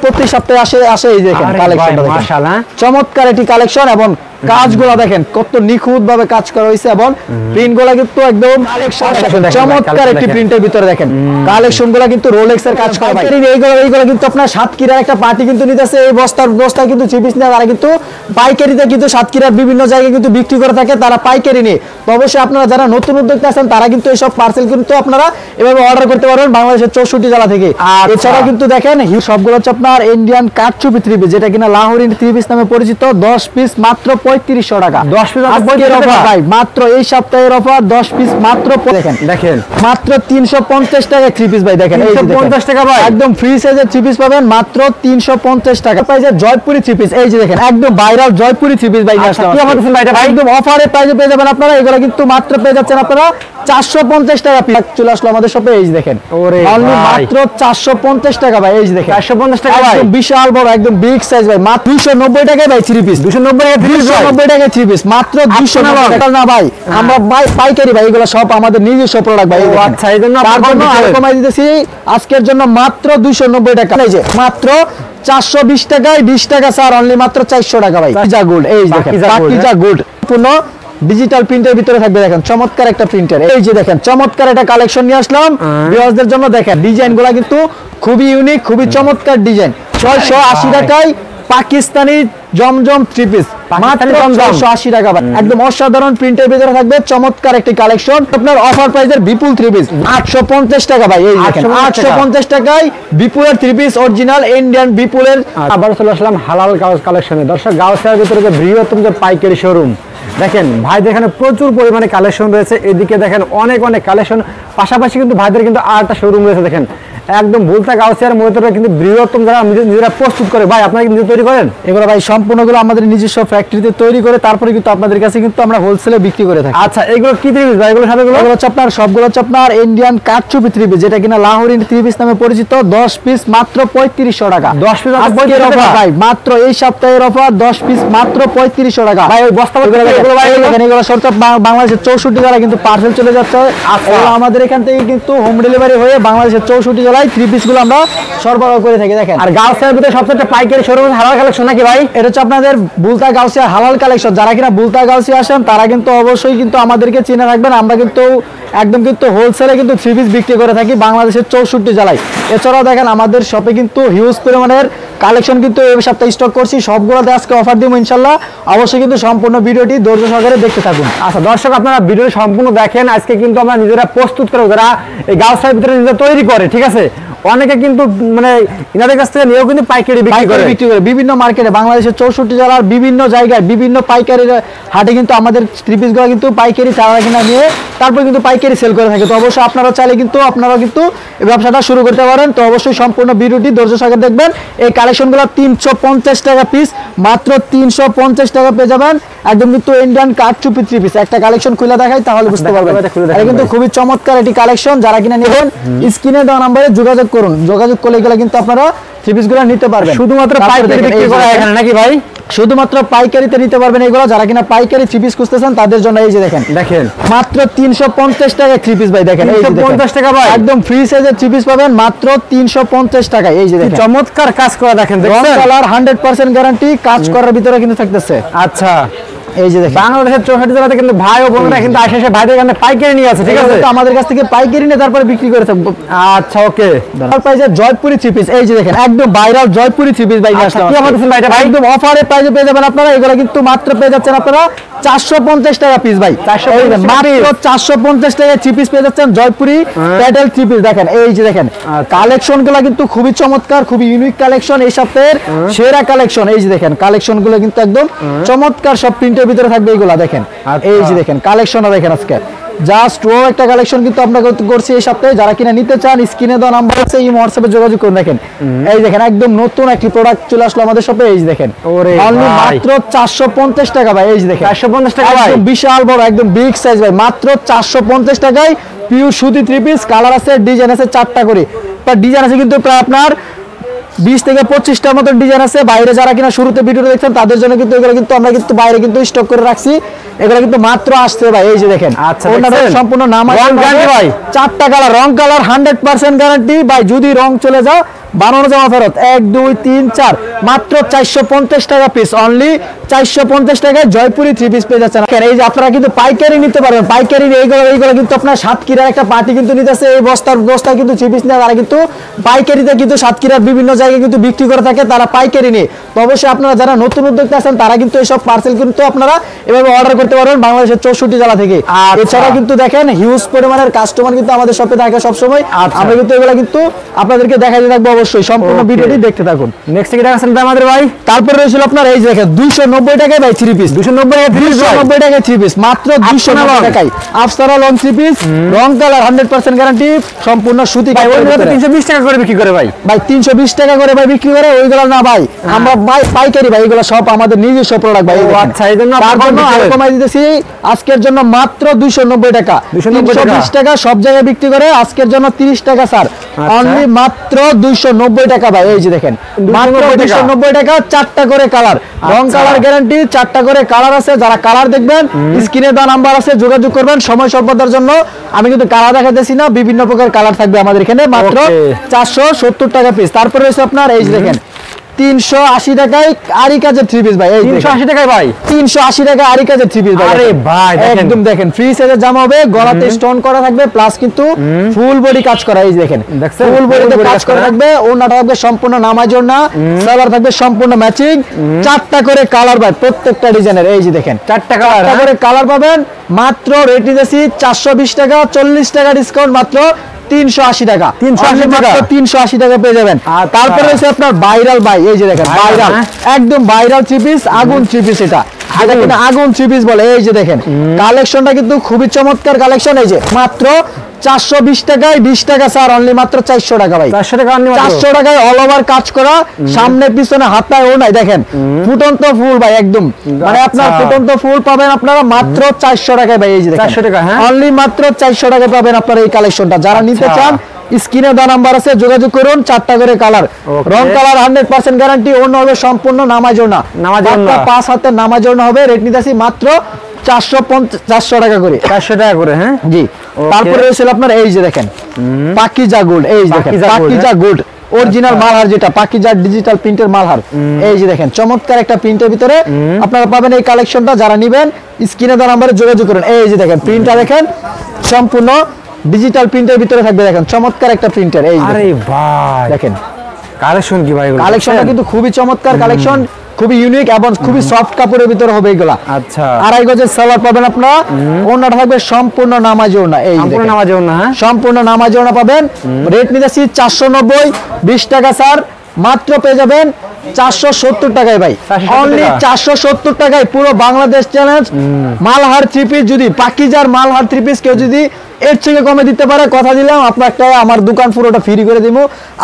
প্রতি সপ্তাহে আসে এই দেখেন কালেকশনটা দেখেন মাশাআল্লাহ চমৎকার একটি কালেকশন এবং কাজগুলো দেখেন কত নিখুঁত ভাবে কাজ করা হয়েছে এবং প্রিন্টগুলো কিন্তু একদম চমৎকার একটি প্রিন্টের ভিতরে দেখেন কালেকশনগুলো কিন্তু রোলেক্স এর কাজ করা ভাই এইগুলো কিন্তু আপনার সাতক্ষীরার একটা পার্টি কিন্তু নিতেছে এই বস্তা কিন্তু চিপিস নিয়ে তারা কিন্তু পাইকারিতে কিন্তু সাতক্ষীরার বিভিন্ন জায়গায় কিন্তু বিক্রি করে থাকে তারা পাইকারি নিয়ে তো অবশ্যই আপনারা যারা নতুন উদ্যোক্তা আছেন তারা কিন্তু এইসব পার্সেল কিন্তু আপনারা এভাবে অর্ডার করতে পারবেন বাংলাদেশের 64 জেলা থেকে আর এছাড়া কিন্তু দেখেন সবগুলো হচ্ছে আপনার ইন্ডিয়ান কাটচুপি থ্রি পিস যেটা কিনা লাহোরি থ্রি পিস নামে পরিচিত 10 পিস মাত্র 3500 টাকা 10 পিস ভাই মাত্র এই সপ্তাহের অফার 10 পিস মাত্র দেখেন মাত্র 350 টাকা থ্রি পিস ভাই দেখেন 350 টাকা ভাই একদম ফ্রি সাইজের থ্রি পিস পাবেন মাত্র 350 টাকা প্রাইসে জয়পুরি থ্রি পিস এই যে দেখেন একদম ভাইরাল জয়পুরি থ্রি পিস ভাই কি আমাদের ভাই একদম অফারে প্রাইসে পেয়ে যাবেন আপনারা এগুলো কিন্তু মাত্র পেয়ে যাচ্ছেন আপনারা 450 টাকা পিস চলে আসলো আমাদের শপে এই যে দেখেন অনলি মাত্র 450 টাকা ভাই এই যে দেখেন 450 টাকা ভাই বিশাল বড় একদম বিগ সাইজ ভাই মাত্র 290 টাকায় ভাই থ্রি পিস 290 টাকা থ্রি পিস মাত্র 290 টাকা না ভাই আমরা ভাই পাইকারি ভাই এগুলো সব আমাদের নিজস্ব প্রোডাক্ট ভাই আচ্ছা এই জন্য আমরা কমাই দিতেছি আজকের জন্য মাত্র 290 টাকা এই যে মাত্র 420 টাকায় 20 টাকা স্যার অনলি মাত্র 400 টাকা ভাই পাকিজা গোল্ড এই দেখেন পাকিজা গোল্ড পূর্ণ ডিজিটাল প্রিন্টের ভিতরে থাকবে দেখেন চমৎকার একটা প্রিন্টার এই যে দেখেন চমৎকার একটা কালেকশন নিয়ে আসলাম ভিউয়ারদের জন্য দেখেন ডিজাইনগুলো কিন্তু খুবই ইউনিক খুবই চমৎকার ডিজাইন 680 টাকায় পাকিস্তানি জমজম থ্রি পিস মাত্র 680 টাকা একদম অসাধারণ প্রিন্টের ভিতরে থাকবে চমৎকার একটি কালেকশন আপনার অফার প্রাইসের বিপুল থ্রি পিস 850 টাকা ভাই এই দেখেন 850 টাকায় বিপুলের থ্রি পিস অরিজিনাল ইন্ডিয়ান বিপুলের আবার চলে আসলাম হালাল গাউস কালেকশনে দর্শক গাউসের ভিতরে যে বৃহত্তম যে পাইকারি শোরুম দেখেন ভাইদের এখানে প্রচুর পরিমাণে কালেকশন রয়েছে এদিকে দেখেন অনেক কালেকশন পাশাপাশি কিন্তু ভাইদের কিন্তু আরেকটা শোরুম রয়েছে দেখেন একদম ভুলতা গাউসিয়ার মধ্যে কিন্তু বৃহত্তম যারা নিজেরা প্রস্তুত করে ভাই আপনারা কি নিজে তৈরি করেন এগুলো ভাই সম্পূর্ণগুলো আমাদের নিজস্ব ফ্যাক্টরিতে তৈরি করে তারপরে কিন্তু আপনাদের কাছে কিন্তু আমরা হোলসেলে বিক্রি করে থাকি আচ্ছা এগুলো কি থ্রি পিস ভাই এগুলো হচ্ছে আপনার সবগুলো হচ্ছে আপনার ইন্ডিয়ান কাটচুপি থ্রি পিস যেটা কিনা লাহোরি থ্রি পিস নামে পরিচিত 10 পিস মাত্র 3500 টাকা 10 পিস ভাই মাত্র এই সপ্তাহের অফার 10 পিস মাত্র 3500 টাকা ভাই ওই বস্তা এগুলো ভাই এগুলো সব বাংলাদেশের 64 জেলায় কিন্তু পার্সেল চলে যাচ্ছে এগুলো আমাদের এখান থেকে কিন্তু হোম ডেলিভারি হয়ে বাংলাদেশের 64 জেলায় থ্রি পিস গুলো আমরা সরবরাহ করে থাকি দেখেন আর গাউসিয়ার ভিতরে সবচেয়ে পাইকারি শোরুম হালাল কালেকশন নাকি ভাই এটা হচ্ছে আপনাদের বুলতা গাউসিয়া হালাল কালেকশন যারা কিনা বুলতা গাউসিয়া আসেন তারা কিন্তু অবশ্যই কিন্তু আমাদেরকে চিনে রাখবেন আমরা কিন্তু একদম কিন্তু হোলসেলে কিন্তু থ্রি পিস বিক্রি করে থাকি বাংলাদেশের 64 জেলায় এছাড়াও দেখেন আমাদের শপে কিন্তু হিউজ পরিমাণের কালেকশন কিন্তু এই সপ্তাহে স্টক করছি সবগুলোতে আজকে অফার দিব ইনশাআল্লাহ অবশ্যই কিন্তু সম্পূর্ণ ভিডিওটি ধৈর্য সহকারে দেখতে থাকুন আচ্ছা দর্শক আপনারা ভিডিওটি সম্পূর্ণ দেখেন আজকে কিন্তু আমরা নিজেরা প্রস্তুত করে যারা এই গাউসিয়ার ভিতরে নিজেরা তৈরি করে ঠিক আছে অনেকে কিন্তু মানে ইনাদের কাছ থেকে নিয়েও কিন্তু পাইকারি বিক্রি করে বিভিন্ন মার্কেটে বাংলাদেশের 64 জেলার বিভিন্ন জায়গায় বিভিন্ন পাইকারি হাটে কিন্তু আমাদের থ্রি পিসগুলো কিন্তু পাইকারি চারা কিনা নিয়ে তারপর কিন্তু পাইকারি সেল করে থাকে তো অবশ্যই আপনারা চাইলে কিন্তু আপনারা কিন্তু এই ব্যবসাটা শুরু করতে পারেন তো অবশ্যই সম্পূর্ণ ভিডিওটি ধৈর্য সহকারে দেখবেন এই কালেকশনগুলো 350 টাকা পিস মাত্র 350 টাকা পেয়ে যাবেন একদম কিন্তু ইন্ডিয়ান কাটচুপি থ্রি পিস একটা কালেকশন খুলে দেখাই তাহলে বুঝতে পারবেন এটা কিন্তু খুবই চমৎকার একটি কালেকশন যারা কিনা নেবেন স্ক্রিনে দেওয়া নম্বরে যোগাযোগ করুন যোগাযোগ করলে এগুলো কিন্তু আপনারা থ্রি পিস গুলো নিতে পারবেন শুধুমাত্র পাইকারি বিক্রি করা এখানে নাকি ভাই শুধুমাত্র পাইকারিতে নিতে পারবেন এগুলো যারা কিনা পাইকারি থ্রি পিস খুঁজতেছেন তাদের জন্য এই যে দেখেন মাত্র 350 টাকা থ্রি পিস ভাই দেখেন 350 টাকা ভাই একদম ফ্রি সাইজের থ্রি পিস পাবেন মাত্র 350 টাকা এই যে দেখেন চমৎকার কাজ করা দেখেন দেখছেন কালার 100% গ্যারান্টি কাজ করার ভিতরে কিন্তু থাকতেছে আচ্ছা এই যে দেখেন বাংলাদেশের 64 জেলাতে কিন্তু ভাই ও বোনেরা কিন্তু আসে ভাইদের কাছে পাইকারি নিয়ে আছে ঠিক আছে তো আমাদের কাছ থেকে পাইকারি নিয়ে তারপরে বিক্রি করে থাকবো আচ্ছা ওকে তারপর প্রাইসে জয়পুরি থ্রি পিস এই যে দেখেন একদম ভাইরাল জয়পুরি থ্রি পিস ভাই কি আমাদের ভাইটা ভাই একদম অফারে প্রাইসে পেয়ে যাবেন আপনারা এগুলো কিন্তু মাত্র পেয়ে যাচ্ছেন আপনারা 450 টাকা পিস ভাই 450 টাকা থ্রি পিস পেয়ে যাচ্ছেন জয়পুরি প্যাডেল থ্রি পিস দেখেন এই যে দেখেন কালেকশনগুলো কিন্তু খুবই চমৎকার খুবই ইউনিক কালেকশন এই সপ্তাহের সেরা কালেকশন এই যে দেখেন কালেকশনগুলো কিন্তু একদম চমৎকার সব প্রিন্টের ভিতরে থাকবে এইগুলা দেখেন এই যে দেখেন কালেকশনটা দেখেন আজকে জাস্ট ও একটা কালেকশন কিন্তু আমরা করছি এই সপ্তাহে যারা কিনা নিতে চান স্ক্রিনে দেওয়া নাম্বার আছে এই হোয়াটসঅ্যাপে যোগাযোগ করুন দেখেন এই দেখেন একদম নতুন একটি প্রোডাক্ট চলে আসলো আমাদের শপে এই যে দেখেন অনলি মাত্র 450 টাকা ভাই এই যে দেখেন 450 টাকা ভাই বিশাল বড় একদম বিগ সাইজ ভাই মাত্র 450 টাকায় পিওর সুতি থ্রি পিস কালার আছে ডিজাইন আছে 4টা করে বা ডিজাইন আছে কিন্তু প্রায় আপনার 20 থেকে 25টার মতো ডিজাইন আছে বাইরে যারা কিনা শুরুতে ভিডিওটা দেখছেন তাদের জন্য কিন্তু এগুলো কিন্তু আমরা কিন্তু বাইরে কিন্তু স্টক করে রাখছি এগুলো কিন্তু মাত্র আসছে ভাই এই যে দেখেন আচ্ছা সম্পূর্ণ নাম আছে ভাই 4টা কালার রং কালার 100% গ্যারান্টি ভাই যদি রং চলে যাও বানানো জামা ফেরত 1 2 3 4 মাত্র 450 টাকা পিস, অনলি 450 টাকায় জয়পুরি 3 পিস পেয়ে যাচ্ছেন। এই যে আপনারা কিন্তু পাইকারি নিতে পারবেন, পাইকারি এইগুলো কিন্তু আপনার সাতক্ষীরার একটা পার্টি কিন্তু নিতেছে এই বস্তা কিন্তু 3 পিস নিয়ে, তারা কিন্তু পাইকারিতে কিন্তু সাতক্ষীরার বিভিন্ন জায়গায় কিন্তু বিক্রি করে থাকে, তারা পাইকারি নিয়ে। তো অবশ্যই আপনারা যারা নতুন উদ্যোক্তা আছেন তারা কিন্তু এইসব পার্সেল কিন্তু আপনারা এভাবে অর্ডার করতে পারবেন বাংলাদেশের 64 জেলা থেকে। এছাড়া কিন্তু দেখেন হিউজ পরিমাণের কাস্টমার কিন্তু আমাদের শপে থাকে সব সময়। আমরা কিন্তু এগুলা কিন্তু আপনাদেরকে দেখাইতে থাকবো, অবশ্যই সম্পূর্ণ ভিডিওটি দেখতে থাকুন। নেক্সট কি দেখাচ্ছেন আমাদের ভাই? তারপরে রয়েছিল আপনার এই যে দেখেন 290 টাকায় ভাই 3 পিস, 290 টাকায় 3 পিস, মাত্র 290 টাকায় আফসারা লং 3 পিস, রং কালার 100% গ্যারান্টি, সম্পূর্ণ সুতি কাপড়। 320 টাকা করে বিক্রি করে ভাই, 320 টাকা করে ভাই বিক্রি করে, ওইগুলো না ভাই আমরা পাইকারি ভাই, এগুলো সব আমাদের নিজস্ব প্রোডাক্ট ভাই। আচ্ছা, এই জন্য কমাই দিতেছি আজকের জন্য মাত্র 290 টাকা, 220 টাকা সব জায়গায় বিক্রি করে, আজকের জন্য 30 টাকা স্যার, অনলি মাত্র 290 টাকা ভাই। এই যে দেখেন মাত্র 290 টাকা, 4টা করে কালার, রং কালার গ্যারান্টি, 4টা করে কালার আছে। যারা কালার দেখবেন স্ক্রিনে দেওয়া নাম্বার আছে, যোগাযোগ করবেন। সময় স্বল্পতার জন্য আমি কিন্তু কালার দেখাতেছি না, বিভিন্ন প্রকার কালার থাকবে আমাদের এখানে, মাত্র 470 টাকা পিস। তারপরে রয়েছে আপনার এই যে দেখেন 380 টাকায় আরি কাজের 3 পিস ভাই, এই 380 টাকায় ভাই, 380 টাকা আরি কাজের 3 পিস ভাই। আরে ভাই একদম দেখেন ফ্রি সাইজের জামা হবে, গলাতে স্টোন করা থাকবে, প্লাস কিন্তু ফুল বডি কাজ করা। এই যে দেখেন ফুল বডিতে কাজ করা থাকবে, ওড়নাটা থাকবে সম্পূর্ণ নামাজের না, সালোয়ার থাকবে সম্পূর্ণ ম্যাচিং, 4টা করে কালার ভাই প্রত্যেকটা ডিজাইনের। এই যে দেখেন 4টা করে কালার পাবেন, মাত্র রেট দিতেছি 420 টাকা, 40 টাকা ডিসকাউন্ট, মাত্র 380 টাকা, 380 টাকা পেয়ে যাবেন। তারপরে রয়েছে আপনার ভাইরাল ভাই, এই যে দেখেন ভাইরাল, একদম ভাইরাল 3 পিস, আগুন 3 পিস, এটা কিন্তু আগুন 3 পিস বলে। এই যে দেখেন কালেকশনটা কিন্তু খুবই চমৎকার কালেকশন। এই যে মাত্র 420 টাকায় 20 টাকা স্যার, অনলি মাত্র 400 টাকা ভাই, 400 টাকায় অল ওভার কাজ করা, সামনে পিছনে হাতায় ও নাই, দেখেন ফুটন্ত ফুল ভাই একদম, মানে আপনার ফুটন্ত ফুল পাবেন আপনারা মাত্র 400 টাকায় ভাই। এই যে 400 টাকা, হ্যাঁ অনলি মাত্র 400 টাকায় পাবেন আপনারা এই কালেকশনটা। যারা নিতে চান স্ক্রিনে দেওয়া নাম্বার আছে, যোগাযোগ করুন। 4টা করে কালার, রং কালার 100% গ্যারান্টি, অন্য হবে সম্পূর্ণ নামাজের না, 5 হাতের নামাজের না হবে। রেট নিতেছি মাত্র 400 টাকা করে, 400 টাকা করে, হ্যাঁ জি। তারপরে রয়েছে আপনার এই যে দেখেন পাকিজা গোল্ড, এই যে দেখেন পাকিজা গোল্ড অরিজিনাল মালহার, যেটা পাকিজা ডিজিটাল প্রিন্টের মালহার। এই যে দেখেন চমৎকার একটা প্রিন্টের ভিতরে আপনারা পাবেন এই কালেকশনটা। যারা নেবেন স্ক্রিনে দেওয়া নাম্বারে যোগাযোগ করুন। এই যে দেখেন প্রিন্টটা দেখেন সম্পূর্ণ ডিজিটাল প্রিন্টের ভিতরে থাকবে, দেখেন চমৎকার একটা প্রিন্টার। এই আরে ভাই দেখেন কালেকশন কি ভাই, কালেকশনটা কিন্তু খুবই চমৎকার কালেকশন, খুবই ইউনিক এবং খুবই সফট কাপড়ের ভিতরে হবে এগুলা। আচ্ছা, 2.5 গজের সালোয়ার পাবেন আপনারা, ওড়নাটা থাকবে সম্পূর্ণ নামাজি ওড়না। এই সম্পূর্ণ নামাজি ওড়না, হ্যাঁ সম্পূর্ণ নামাজি ওড়না পাবেন। রেট নিতেছি 490, 20 টাকা স্যার, মাত্র পেয়ে যাবেন 470 টাকায় ভাই, অনলি 470 টাকায় পুরো বাংলাদেশ চ্যালেঞ্জ। মালহার 3 পিস, যদি পাকিজার মালহার 3 পিস কেউ যদি এর থেকে কমে দিতে পারে, কথা দিলাম আপনারটা আমার দোকান পুরোটা ফ্রি করে দিব।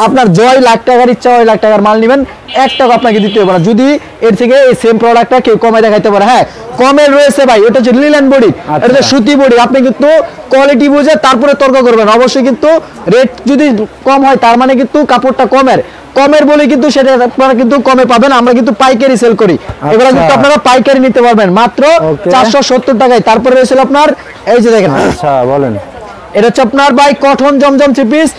আপনার জয় লাখ টাকার ইচ্ছা হয় লাখ টাকার মাল নেবেন, 1 টাকা আপনাকে দিতে হবে না, যদি এর থেকে এই সেম প্রোডাক্টটা কেউ কমে দেখাইতে পারে। হ্যাঁ কমের রয়েছে ভাই, এটা হচ্ছে লিলেন বডি, এটা হচ্ছে সুতি বডি। আপনি কিন্তু কোয়ালিটি বুঝে তারপরে তর্ক করবেন, অবশ্যই কিন্তু রেট যদি কম হয় তার মানে কিন্তু কাপড়টা কমের বলে কিন্তু সেটা আপনারা কিন্তু কমে পাবেন। আমরা কিন্তু পাইকারি সেল করি, এগুলো কিন্তু আপনারা পাইকারি নিতে পারবেন মাত্র 470 টাকায়। তারপরে রয়েছে আপনার এই যে দেখেন, আচ্ছা বলেন, এটা হচ্ছে আপনার ভাই কটন জমজম 3 পিস,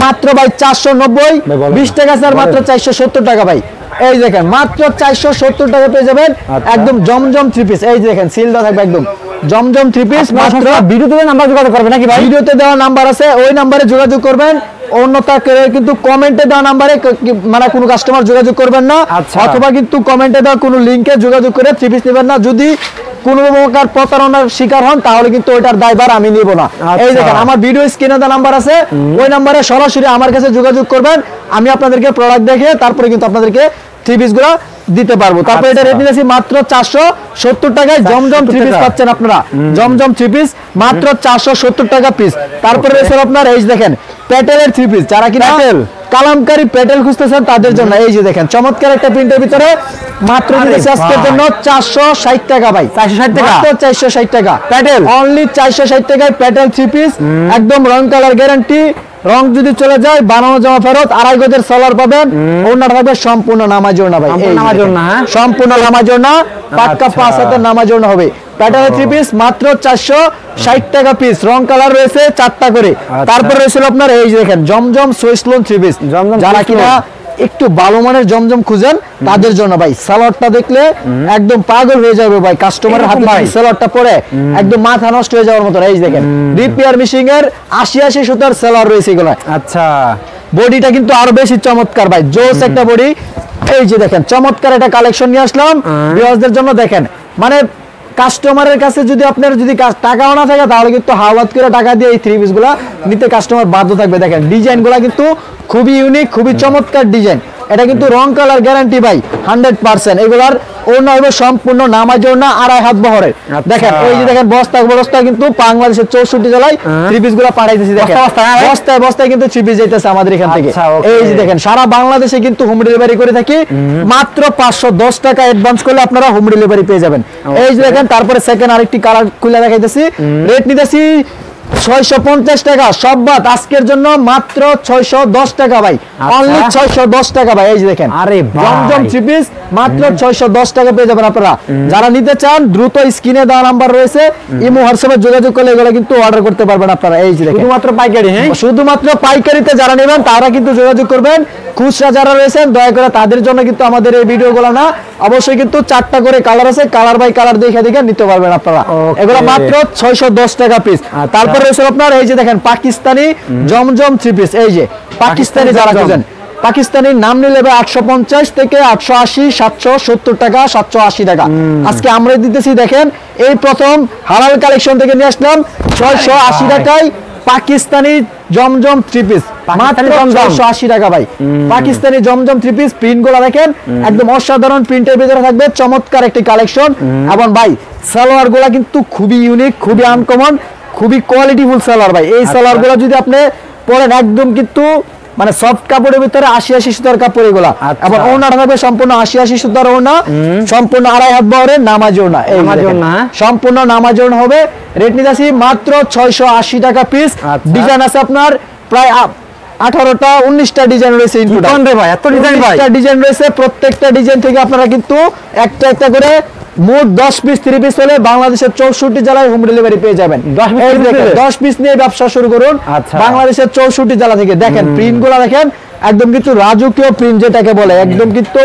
মাত্র ভাই 490, 20 টাকা স্যার, মাত্র 470 টাকা ভাই। এই দেখেন মাত্র 470 টাকা পেয়ে যাবেন একদম জমজম 3 পিস। এই যে দেখেন সিল দেওয়া থাকবে একদম জমজম 3 পিস, মাত্র ভিডিওতে নাম্বার যোগাযোগ করবেন নাকি ভাই? ভিডিওতে দেওয়া নাম্বার আছে, ওই নাম্বারে যোগাযোগ করবেন। অন্যতা কিন্তু কমেন্টে দেওয়া নাম্বারে মানে কোনো কাস্টমার যোগাযোগ করবেন না, অথবা কিন্তু কমেন্টে দেওয়া কোনো লিংকে যোগাযোগ করে 3 পিস নেবেন না। যদি কোনো প্রকার প্রতারণার শিকার হন তাহলে কিন্তু ওইটার দায়ভার আমি নিব না। এই দেখেন আমার ভিডিও স্ক্রিনে দেওয়া নাম্বার আছে, ওই নাম্বারে সরাসরি আমার কাছে যোগাযোগ করবেন, আমি আপনাদেরকে প্রোডাক্ট দেখে তারপরে কিন্তু আপনাদেরকে 3 পিস গুলো দিতে পারবো। তারপরে এটা রেট নিয়েছি মাত্র 470 টাকায়, জমজম 3 পিস পাচ্ছেন আপনারা, জমজম 3 পিস মাত্র 470 টাকা পিস। তারপরে রয়েছে আপনার এই দেখেন প্যাটেলের 3 পিস, যারা কিনা কালামকারী প্যাটেল খুঁজতেছেন তাদের জন্য। এই যে দেখেন চমৎকার একটা প্রিন্টের ভিতরে, মাত্র দিয়েছি আজকের জন্য 460 টাকা ভাই, 460 টাকা, মাত্র 460 টাকা প্যাটেল, অনলি 460 টাকায় প্যাটেল 3 পিস, একদম রং কালার গ্যারান্টি। রং যদি চলে যায় বানানো জামা ফেরত। 2.5 গজের সালোয়ার পাবেন, ওড়নাটা থাকবে সম্পূর্ণ নামাজের না ভাই, সম্পূর্ণ নামাজের না, পাক্কা 5 হাতের নামাজের না হবে। প্যাটার্নের থ্রি পিস মাত্র 460 টাকা পিস, রং কালার রয়েছে 4টা করে। তারপর রয়েছে আপনার এই যে দেখেন জমজম সুইস লোন থ্রি পিস, যারা কিনা একটু ভালো মানের জমজম খুঁজেন তাদের জন্য ভাই সালোয়ারটা দেখলে একদম পাগল হয়ে যাবে ভাই, কাস্টমারের হাতে সালোয়ারটা পরে একদম মাথা নষ্ট হয়ে যাওয়ার মতো। এই যে দেখেন রিপেয়ার মেশিং এর 80 সুতার সালোয়ার রয়েছে এগুলো। আচ্ছা, বডিটা কিন্তু আরো বেশি চমৎকার ভাই, জোস একটা বডি। এই যে দেখেন চমৎকার একটা কালেকশন নিয়ে আসলাম ভিউয়ারদের জন্য। দেখেন মানে কাস্টমারের কাছে যদি আপনার যদি টাকাও না থাকে তাহলে কিন্তু হাওয়াত করে টাকা দিয়ে এই থ্রি পিস গুলা নিতে কাস্টমার বাধ্য থাকবে। দেখেন ডিজাইন গুলা কিন্তু খুবই ইউনিক, খুবই চমৎকার ডিজাইন। এটা কিন্তু রং কালার গ্যারান্টি ভাই 100%। এগুলার ওড়না হবে সম্পূর্ণ নামাজি ওড়না, 2.5 হাত বহরের। দেখেন এই যে দেখেন বস্তা বস্তা কিন্তু বাংলাদেশের 64 জেলায় থ্রি পিস গুলা পাঠাইতেছি। দেখেন বস্তায় বস্তায় কিন্তু থ্রি পিস যাইতেছে আমাদের এখান থেকে। এই যে দেখেন সারা বাংলাদেশে কিন্তু হোম ডেলিভারি করে থাকি, মাত্র 510 টাকা অ্যাডভান্স করলে আপনারা হোম ডেলিভারি পেয়ে যাবেন। এই যে দেখেন তারপরে সেকেন্ড আরেকটি কালার খুলে দেখাইতেছি, রেট নিতেছি 650 টাকা সব বাদ আজকের জন্য মাত্র 610 টাকা ভাই, অনলি 610 টাকা ভাই। এই যে দেখেন আরে জমজম থ্রি পিস মাত্র 610 টাকা পেয়ে যাবেন আপনারা। যারা নিতে চান দ্রুত স্ক্রিনে দেওয়া নাম্বার রয়েছে, ইমো হোয়াটসঅ্যাপে যোগাযোগ করলে এগুলো কিন্তু অর্ডার করতে পারবেন আপনারা। এই যে দেখেন শুধুমাত্র পাইকারি, হ্যাঁ শুধুমাত্র পাইকারিতে যারা নেবেন তারা কিন্তু যোগাযোগ করবেন। খুচরা যারা রয়েছেন দয়া করে তাদের জন্য কিন্তু আমাদের এই ভিডিওগুলো না, অবশ্যই কিন্তু 4টা করে কালার আছে, কালার বাই কালার দেখে দেখে নিতে পারবেন আপনারা। এগুলো মাত্র 610 টাকা পিস। তারপর রয়েছে আপনার এই যে দেখেন পাকিস্তানি জমজম থ্রি পিস। এই যে পাকিস্তানি যারা খুঁজেন, পাকিস্তানি নাম নিলে 850 থেকে 880, 770 টাকা, 780 টাকা। আজকে আমরা দিতেছি দেখেন এই প্রথম হালাল কালেকশন থেকে নিয়ে আসলাম 680 টাকায় পাকিস্তানি জমজম থ্রি পিস, মাত্র 680 টাকা ভাই। পাকিস্তানি জমজম থ্রি পিস প্রিন্ট গুলো দেখেন একদম অসাধারণ প্রিন্টের ভিতরে থাকবে, চমৎকার একটি কালেকশন। এবং ভাই সালোয়ার গুলা কিন্তু খুবই ইউনিক, খুবই আনকমন, খুবই কোয়ালিটিফুল সালোয়ার ভাই। এই সালোয়ার গুলা যদি আপনি পরেন একদম কিন্তু মানে সফট কাপড়ের ভিতরে 80 সুতার কাপড় এগুলা। এবং ওড়নাটা থাকবে সম্পূর্ণ 80 সুতার ওড়না, সম্পূর্ণ 2.5 হাত বহরের নামাজি ওড়না। এই সম্পূর্ণ নামাজি ওড়না হবে। রেট নিতেছি মাত্র 680 টাকা পিস। ডিজাইন আছে আপনার প্রায় 18টা 19টা ডিজাইন রয়েছে। ভাই এত ডিজাইন ভাই, ডিজাইন রয়েছে, প্রত্যেকটা ডিজাইন থেকে আপনারা কিন্তু একটা একটা করে মোট 10 পিস 3 পিস হলে বাংলাদেশের 64 জেলায় হোম ডেলিভারি পেয়ে যাবেন। 10 পিস নিয়ে ব্যবসা শুরু করুন বাংলাদেশের 64 জেলা থেকে। দেখেন প্রিন্ট গুলা দেখেন একদম কিন্তু রাজকীয় প্রিন্ট যেটাকে বলে, একদম কিন্তু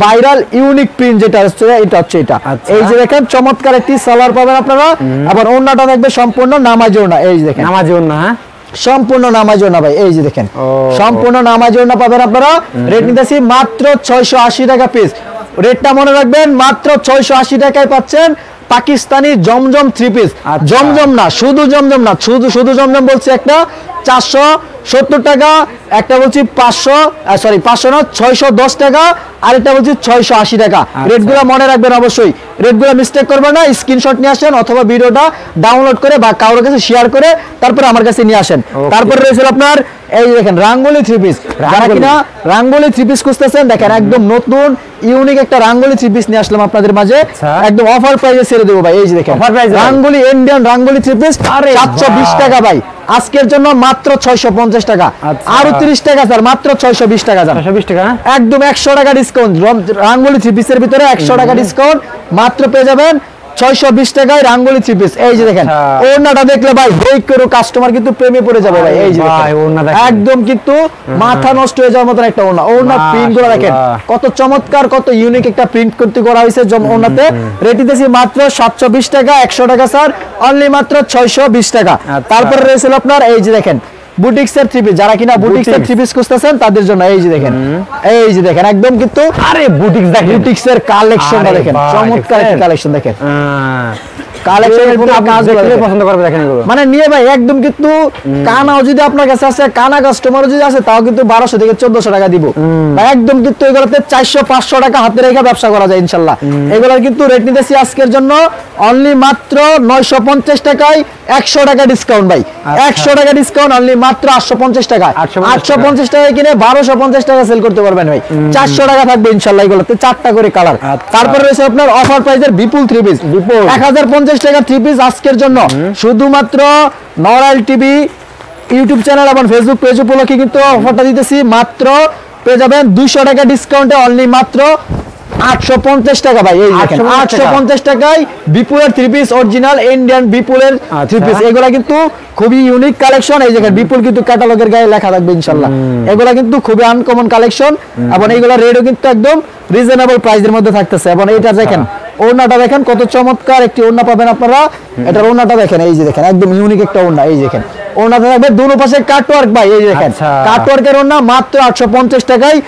ভাইরাল ইউনিক প্রিন্ট যেটা হচ্ছে এটা হচ্ছে এটা। এই যে দেখেন চমৎকার একটি সালোয়ার পাবেন আপনারা। আবার ওড়নাটা থাকবে সম্পূর্ণ নামাজি ওড়না। এই যে দেখেন নামাজি ওড়না, সম্পূর্ণ নামাজি ওড়না ভাই। এই যে দেখেন সম্পূর্ণ নামাজি ওড়না পাবেন আপনারা। রেট নিতেছি মাত্র 680 টাকা পিস। রেটটা মনে রাখবেন, মাত্র 680 টাকায় পাচ্ছেন পাকিস্তানি জমজম থ্রি পিস। জমজম না, শুধু জমজম না, শুধু জমজম বলছি একটা 470 টাকা, একটা বলছি 500 না 610 টাকা, আরেকটা বলছি 680 টাকা। রেটগুলো মনে রাখবেন অবশ্যই, রেটগুলো মিস্টেক করবেন না। স্ক্রিনশট নিয়ে আসেন অথবা ভিডিওটা ডাউনলোড করে বা কারোর কাছে শেয়ার করে তারপর আমার কাছে নিয়ে আসেন। তারপরে রয়েছে আপনার এই দেখেন রাঙ্গুলি থ্রি পিস। যারা কিনা রাঙ্গুলি থ্রি পিস খুঁজতেছেন দেখেন একদম নতুন ইউনিক একটা রাঙ্গুলি থ্রি পিস নিয়ে আসলাম আপনাদের মাঝে, একদম অফার প্রাইসে ছেড়ে দেবো ভাই। এই যে দেখেন রাঙ্গুলি ইন্ডিয়ান রাঙ্গুলি থ্রি পিস 720 টাকা ভাই। আজকের জন্য মাত্র 650 টাকা, আরো 30 টাকা স্যার, মাত্র 620 টাকা। 620 টাকা একদম 100 টাকা ডিসকাউন্ট। রাঙ্গুলি থ্রি পিসের ভিতরে 100 টাকা ডিসকাউন্ট মাত্র পেয়ে যাবেন 620 টাকায় রাঙ্গুলি থ্রি পিস। এই যে দেখেন ওড়নাটা দেখলে ভাই বই করে কাস্টমার কিন্তু প্রেমে পড়ে যাবে ভাই। এই যে একদম কিন্তু মাথা নষ্ট হয়ে যাওয়ার মতো একটা ওড়না। ওড়না প্রিন্ট গুলো দেখেন কত চমৎকার, কত ইউনিক একটা প্রিন্ট করতে করা হয়েছে ওড়নাতে। রেট দিতেছি মাত্র 720 টাকা, 100 টাকা স্যার, অনলি মাত্র 620 টাকা। তারপরে রয়েছে আপনার এই যে দেখেন বুটিক্সের থ্রি পিস। যারা কিনা বুটিক্সের থ্রি পিস খুঁজতেছেন তাদের জন্য এই যে দেখেন, এই যে দেখেন একদম কিন্তু আরে বুটিক্সের কালেকশনটা দেখেন, চমৎকার একটা কালেকশন দেখেন। মানে নিয়ে ভাই একদম কিন্তু কানাও যদি আপনার কাছে আছে, কানা কাস্টমার যদি আছে তাও কিন্তু 1200 থেকে 1400 টাকা দিব। একদম কিন্তু এগুলোতে 400-500 টাকা হাতে রেখে ব্যবসা করা যায় ইনশাল্লাহ। এগুলোর কিন্তু রেট নিতেছি আজকের জন্য অনলি মাত্র 950 টাকায় 100 টাকা ডিসকাউন্ট ভাই। 100 টাকা ডিসকাউন্ট অনলি মাত্র 850 টাকা। 850 টাকায় কিনে 1250 টাকা সেল করতে পারবেন ভাই। 400 টাকা থাকবে ইনশাল্লাহ এগুলোতে 4টা করে কালার। তারপর রয়েছে আপনার অফার প্রাইসের বিপুল থ্রি পিস, 1050 টাকা থ্রি পিস আজকের জন্য শুধুমাত্র নরাইল টিভি ইউটিউব চ্যানেল এবং ফেসবুক পেজ উপলক্ষে কিন্তু অফারটা দিতেছি। মাত্র পেয়ে যাবেন 200 টাকা ডিসকাউন্টে অনলি মাত্র 850 টাকা ভাই, এই দেখেন 850 টাকায় বিপুলের থ্রি পিস, অরিজিনাল ইন্ডিয়ান বিপুলের থ্রি পিস। এগুলা কিন্তু খুবই ইউনিক কালেকশন। এই দেখেন বিপুল কিন্তু ক্যাটালগের গায়ে লেখা থাকবে ইনশাআল্লাহ। এগুলা কিন্তু খুবই আনকমন কালেকশন এবং এইগুলা রেটও কিন্তু একদম রিজনেবল প্রাইসের মধ্যে থাকতেছে। এবং এইটা দেখেন ওড়নাটা দেখেন কত চমৎকার একটি ওড়না পাবেন আপনারা। এটার ওড়নাটা দেখেন, এই যে দেখেন একদম ইউনিক একটা ওড়না। এই দেখেন ওড়নাটা থাকবে দুনো পাশে কাটওয়ার্ক ভাই, এই যে দেখেন কাটওয়ার্কের ওড়না মাত্র 850 টাকায়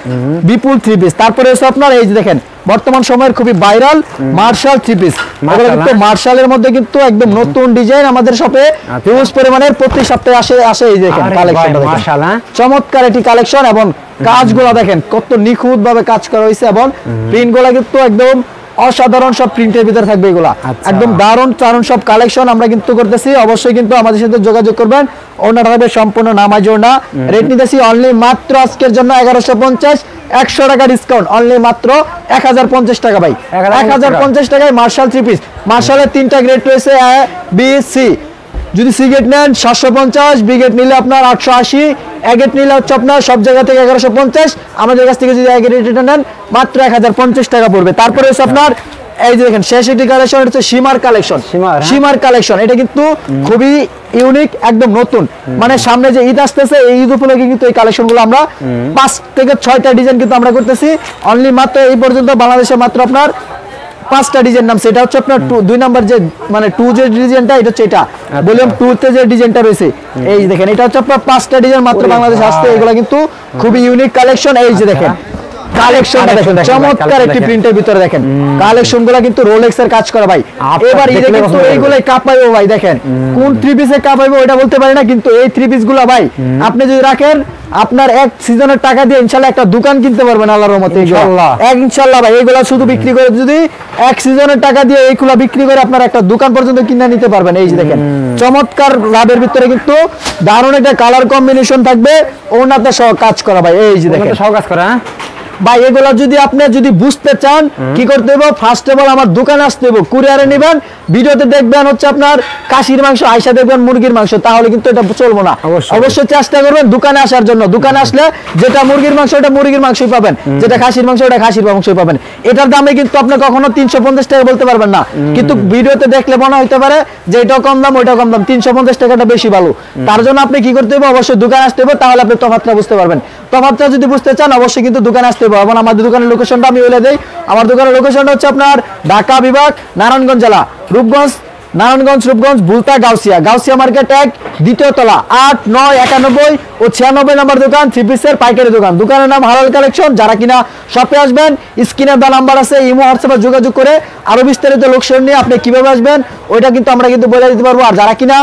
বিপুল থ্রি পিস। তারপরে হচ্ছে আপনার এই যে দেখেন বর্তমান সময়ের খুবই ভাইরাল মার্শাল থ্রি পিস। এগুলো কিন্তু মার্শালের মধ্যে কিন্তু একদম নতুন ডিজাইন আমাদের শপে হিউজ পরিমাণের প্রতি সপ্তাহে আসে। এই দেখেন কালেকশনটা দেখেন চমৎকার একটি কালেকশন এবং কাজগুলো দেখেন কত নিখুঁত ভাবে কাজ করা হয়েছে এবং প্রিন্টগুলো কিন্তু একদম অসাধারণ সব প্রিন্টের ভিতরে থাকবে। এগুলা একদম দারুণ দারুণ সব কালেকশন আমরা কিন্তু করতেছি। অবশ্যই কিন্তু আমাদের সাথে যোগাযোগ করবেন। ওনাটা থাকবে সম্পূর্ণ নামাজ ওড়না। রেট নিতেছি অনলি মাত্র আজকের জন্য 1150, 100 টাকা ডিসকাউন্ট, অনলি মাত্র 1050 টাকা ভাই। 1050 টাকায় মার্শাল থ্রি পিস। মার্শালের 3টা গ্রেড রয়েছে, এ বি সি। যদি সি গেট নেন 750, বি গেট নিলে আপনার 880, এ গেট নিলে হচ্ছে আপনার সব জায়গা থেকে 1150। আমাদের কাছ থেকে যদি এ গেট নেন মাত্র 1050 টাকা পড়বে। তারপরে হচ্ছে আপনার এই যে দেখেন শেষ একটি কালেকশন হচ্ছে সীমার কালেকশন। সীমার কালেকশন এটা কিন্তু খুবই ইউনিক, একদম নতুন। মানে সামনে যে ঈদ আসতেছে, এই ঈদ উপলক্ষে কিন্তু এই কালেকশনগুলো আমরা 5 থেকে 6টা ডিজাইন কিন্তু আমরা করতেছি। অনলি মাত্র এই পর্যন্ত বাংলাদেশে মাত্র আপনার 5টা ডিজাইন নাম। সেটা হচ্ছে আপনার 2 নাম্বার যে মানে 2 যে ডিজাইনটা, এটা হচ্ছে এটা ভলিউম 2 তে যে ডিজাইনটা রয়েছে। এই দেখেন এটা হচ্ছে আপনার 5টা ডিজাইন মাত্র বাংলাদেশে আসছে। এগুলো কিন্তু খুবই ইউনিক কালেকশন। এই যে দেখেন কালেকশনটা দেখেন চমৎকার একটি প্রিন্টের ভিতরে দেখেন কালেকশনগুলো কিন্তু রোলেক্স এর কাজ করা ভাই। এবার ঈদে কিন্তু এইগুলাই কাপাইবো ভাই। দেখেন কোন থ্রি পিসে কাপাইবো ওটা বলতে পারি না, কিন্তু এই থ্রি পিস গুলা ভাই আপনি যদি রাখেন আপনার এক সিজনের টাকা দিয়ে ইনশাআল্লাহ একটা দোকান কিনতে পারবেন আল্লাহর রহমতে। ইনশাআল্লাহ ভাই এগুলা শুধু বিক্রি করে, যদি এক সিজনের টাকা দিয়ে এইগুলা বিক্রি করে আপনার একটা দোকান পর্যন্ত কিনে নিতে পারবেন। এই যে দেখেন চমৎকার লাভের ভিতরে কিন্তু দারুণ একটা কালার কম্বিনেশন থাকবে, ওনাতে সহ কাজ করা ভাই। এই যে দেখেন সহ কাজ করা ভাই। এগুলা যদি আপনি যদি বুঝতে চান কি করতে হবে, ফার্স্ট অফ অল আমার দোকানে আসতে হবে, কুরিয়ারে নেবেন, ভিডিওতে দেখবেন হচ্ছে আপনার খাসির মাংস, আইসা দেখবেন মুরগির মাংস, তাহলে কিন্তু এটা চলবো না। অবশ্যই চেষ্টা করবেন দোকানে আসার জন্য। দোকানে আসলে যেটা মুরগির মাংস ওটা মুরগির মাংসই পাবেন, যেটা খাসির মাংস ওটা খাসির মাংসই পাবেন। এটার দামে কিন্তু আপনি কখনো 350 টাকা বলতে পারবেন না, কিন্তু ভিডিওতে দেখলে মনে হইতে পারে যে এটাও কম দাম ওইটাও কম দাম, 350 টাকাটা বেশি ভালো। তার জন্য আপনি কি করতে হবে, অবশ্যই দোকানে আসতে হবে, তাহলে আপনি তফাৎটা বুঝতে পারবেন। তফাৎটা যদি বুঝতে চান অবশ্যই কিন্তু দোকানে আসতে হবে। এবং আমাদের দোকানের লোকেশনটা আমি বলে দেই। আমার দোকানের লোকেশনটা হচ্ছে আপনার ঢাকা বিভাগ, নারায়ণগঞ্জ জেলা, রূপগঞ্জ, নারায়ণগঞ্জ, রূপগঞ্জ, বুলতা, গাউসিয়া মার্কেট 1, দ্বিতীয় তলা, 8, 9, 91 ও 96 নম্বর দোকান, থ্রি পিসের পাইকারি দোকান। দোকানের নাম হালাল কালেকশন। যারা কিনা শপে আসবেন স্ক্রিনে দেওয়া নাম্বার আছে, ইমো হোয়াটসঅ্যাপে যোগাযোগ করে আরো বিস্তারিত লোকেশন নিয়ে আপনি কিভাবে আসবেন ওইটা কিন্তু আমরা কিন্তু বলে দিতে পারবো। আর যারা কিনা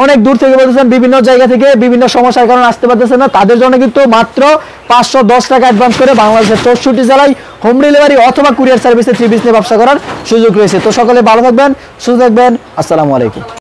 অনেক দূর থেকে বলতেছেন, বিভিন্ন জায়গা থেকে বিভিন্ন সমস্যার কারণে আসতে পারতেছেন না, তাদের জন্য কিন্তু মাত্র 510 টাকা অ্যাডভান্স করে বাংলাদেশের 64 জেলায় হোম ডেলিভারি অথবা কুরিয়ার সার্ভিসে থ্রি পিস নিয়ে ব্যবসা করার সুযোগ রয়েছে। তো সকলে ভালো থাকবেন, সুস্থ থাকবেন। আসসালামু আলাইকুম।